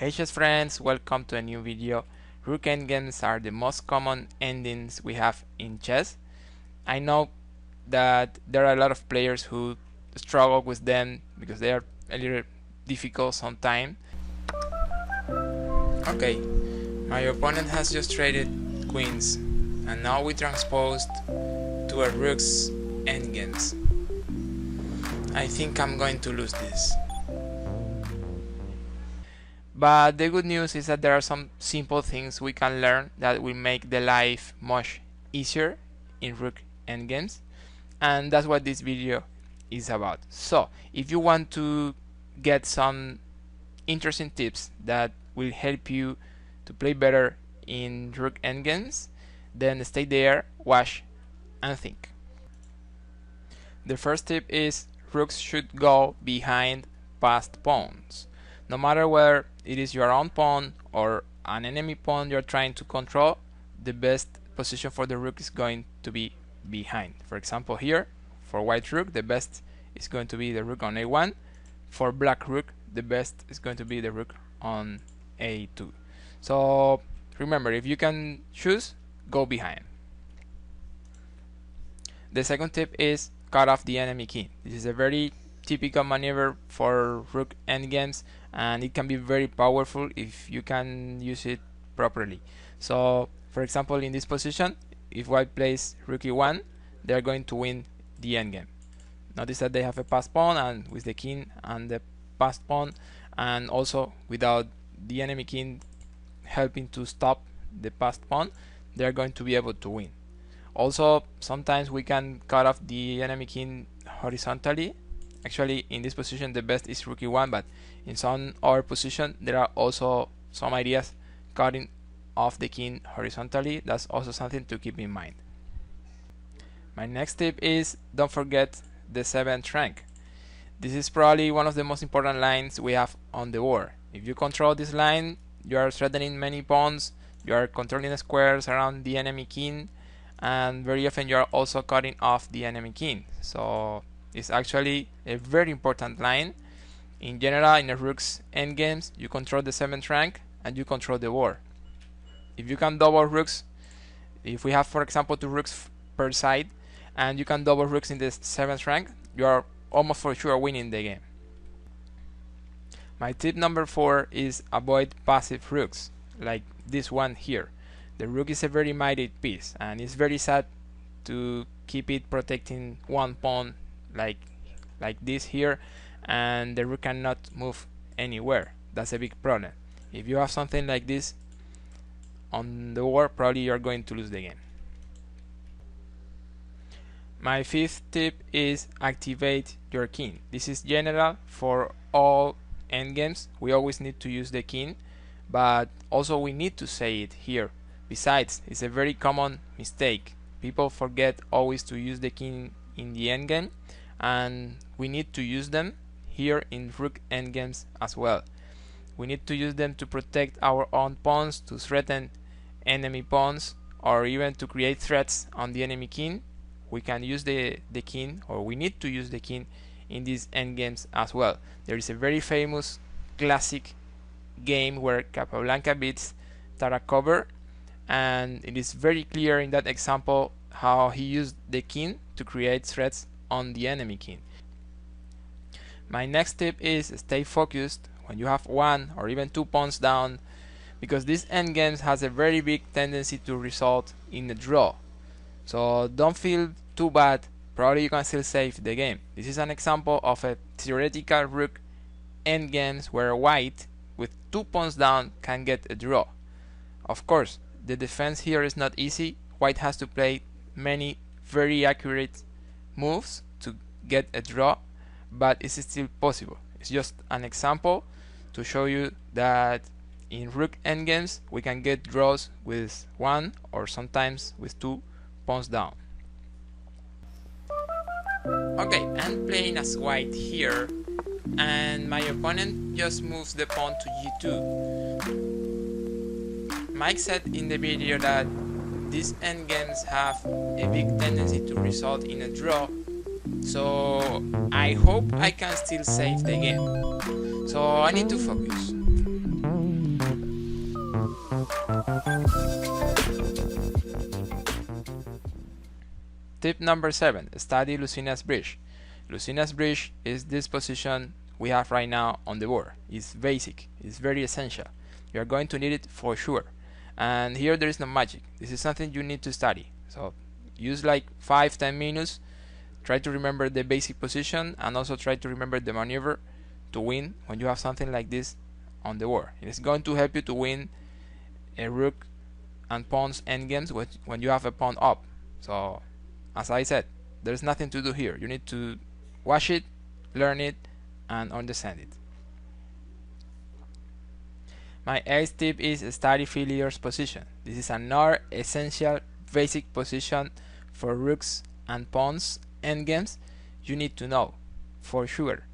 Hey chess friends, welcome to a new video. Rook Endgames are the most common endings we have in chess. I know that there are a lot of players who struggle with them because they are a little difficult sometimes. Okay, my opponent has just traded queens and now we transposed to a Rook's Endgames. I think I'm going to lose this. But the good news is that there are some simple things we can learn that will make the life much easier in Rook Endgames, and that's what this video is about. So if you want to get some interesting tips that will help you to play better in Rook Endgames, then stay there, watch and think. The first tip is rooks should go behind passed pawns. No matter whether it is your own pawn or an enemy pawn you're trying to control, the best position for the rook is going to be behind. For example, here, for white rook, the best is going to be the rook on a1. For black rook, the best is going to be the rook on a2. So remember, if you can choose, go behind. The second tip is cut off the enemy king. This is a very typical maneuver for Rook Endgames, and it can be very powerful if you can use it properly. So for example, in this position, if white plays Rook e1, they are going to win the endgame. Notice that they have a passed pawn, and with the king and the passed pawn, and also without the enemy king helping to stop the passed pawn, they are going to be able to win. Also, sometimes we can cut off the enemy king horizontally. Actually, in this position the best is Rook e1, but in some other position there are also some ideas cutting off the king horizontally. That's also something to keep in mind. My next tip is don't forget the 7th rank. This is probably one of the most important lines we have on the board. If you control this line, you are threatening many pawns, you are controlling the squares around the enemy king, and very often you are also cutting off the enemy king. So it's actually a very important line. In general, in a Rook's endgames, you control the 7th rank and you control the board. If you can double rooks, if we have for example 2 rooks per side, and you can double rooks in the 7th rank, you are almost for sure winning the game. My tip number 4 is avoid passive rooks, like this one here. The rook is a very mighty piece, and it's very sad to keep it protecting one pawn like this here, and the rook cannot move anywhere. That's a big problem. If you have something like this on the board, probably you're going to lose the game. My 5th tip is activate your king. This is general for all endgames. We always need to use the king, but also we need to say it here. Besides, it's a very common mistake. People forget always to use the king in the endgame, and we need to use them here in Rook Endgames as well. We need to use them to protect our own pawns, to threaten enemy pawns, or even to create threats on the enemy king. We can use the king, or we need to use the king in these endgames as well. There is a very famous classic game where Capablanca beats Tartakower, and it is very clear in that example how he used the king to create threats on the enemy king. My next tip is stay focused when you have 1 or even 2 pawns down, because this endgames has a very big tendency to result in a draw. So don't feel too bad, probably you can still save the game. This is an example of a theoretical Rook endgames where white with 2 pawns down can get a draw. Of course, the defense here is not easy. White has to play many very accurate moves to get a draw, but it's still possible. It's just an example to show you that in Rook endgames we can get draws with 1 or sometimes with 2 pawns down. Okay, I'm playing as white here, and my opponent just moves the pawn to g2. Mike said in the video that these endgames have a big tendency to result in a draw, so I hope I can still save the game. So I need to focus. Tip number 7, study Lucena's bridge. Lucena's bridge is this position we have right now on the board. It's basic, it's very essential. You are going to need it for sure. And here there is no magic. This is something you need to study. So use like 5-10 minutes, try to remember the basic position and also try to remember the maneuver to win when you have something like this on the board. It's going to help you to win a rook and pawns endgames when you have a pawn up. So as I said, there's nothing to do here. You need to watch it, learn it, and understand it. My 8th tip is study Philidor's position. This is another essential basic position for rooks and pawns endgames you need to know for sure.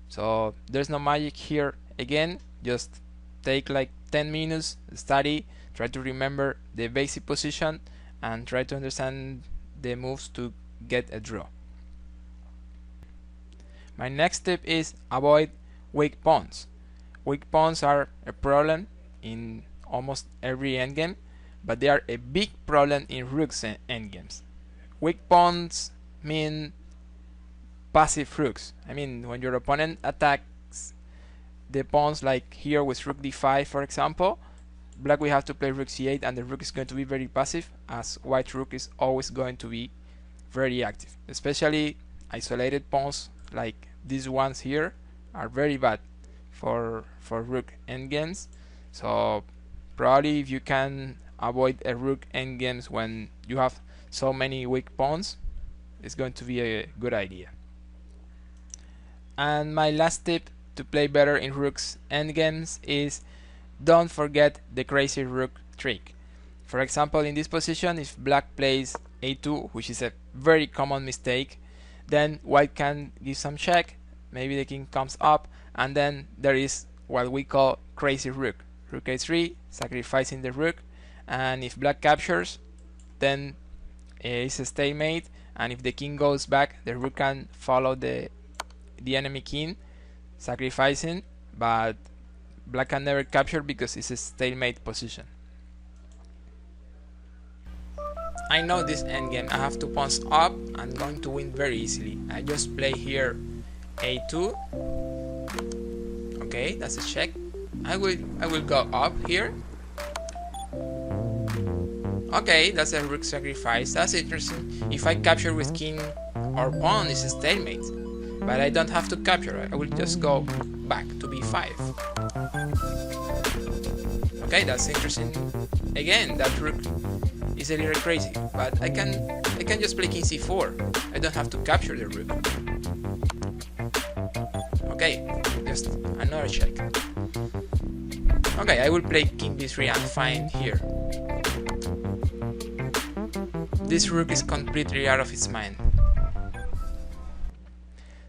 So there's no magic here. Again, just take like 10 minutes, study, try to remember the basic position and try to understand the moves to get a draw. My next tip is avoid weak pawns. Weak pawns are a problem in almost every endgame, but they are a big problem in rooks endgames. Weak pawns mean passive rooks. I mean, when your opponent attacks the pawns like here with rook d5 for example, black will have to play rook c8 and the rook is going to be very passive, as white rook is always going to be very active. Especially isolated pawns like these ones here are very bad for rook endgames. So probably if you can avoid a rook endgames when you have so many weak pawns, it's going to be a good idea. And my last tip to play better in rooks endgames is don't forget the crazy rook trick. For example, in this position, if black plays a2, which is a very common mistake, then white can give some check, maybe the king comes up, and then there is what we call crazy rook. Rook a3, sacrificing the rook, and if black captures, then it's a stalemate, and if the king goes back, the rook can follow the enemy king, sacrificing, but black can never capture because it's a stalemate position. I know this endgame, I have 2 pawns up, I'm going to win very easily. I just play here a2. Okay, that's a check. I will go up here. Okay, that's a rook sacrifice. That's interesting. If I capture with king or pawn, it's a stalemate. But I don't have to capture. I will just go back to b5. Okay, that's interesting. Again, that rook is a little crazy, but I can just play king c4. I don't have to capture the rook. Okay, just another check. Okay, I will play king b3 and find here. This rook is completely out of its mind.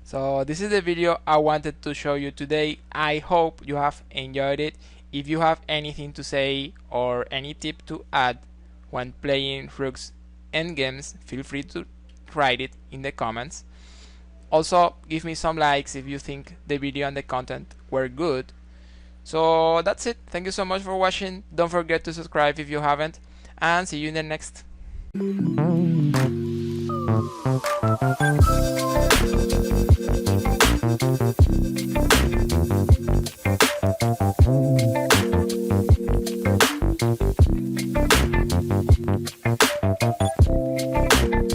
So this is the video I wanted to show you today. I hope you have enjoyed it. If you have anything to say or any tip to add when playing rooks endgames, feel free to write it in the comments. Also, give me some likes if you think the video and the content were good. So that's it. Thank you so much for watching. Don't forget to subscribe if you haven't, and see you in the next.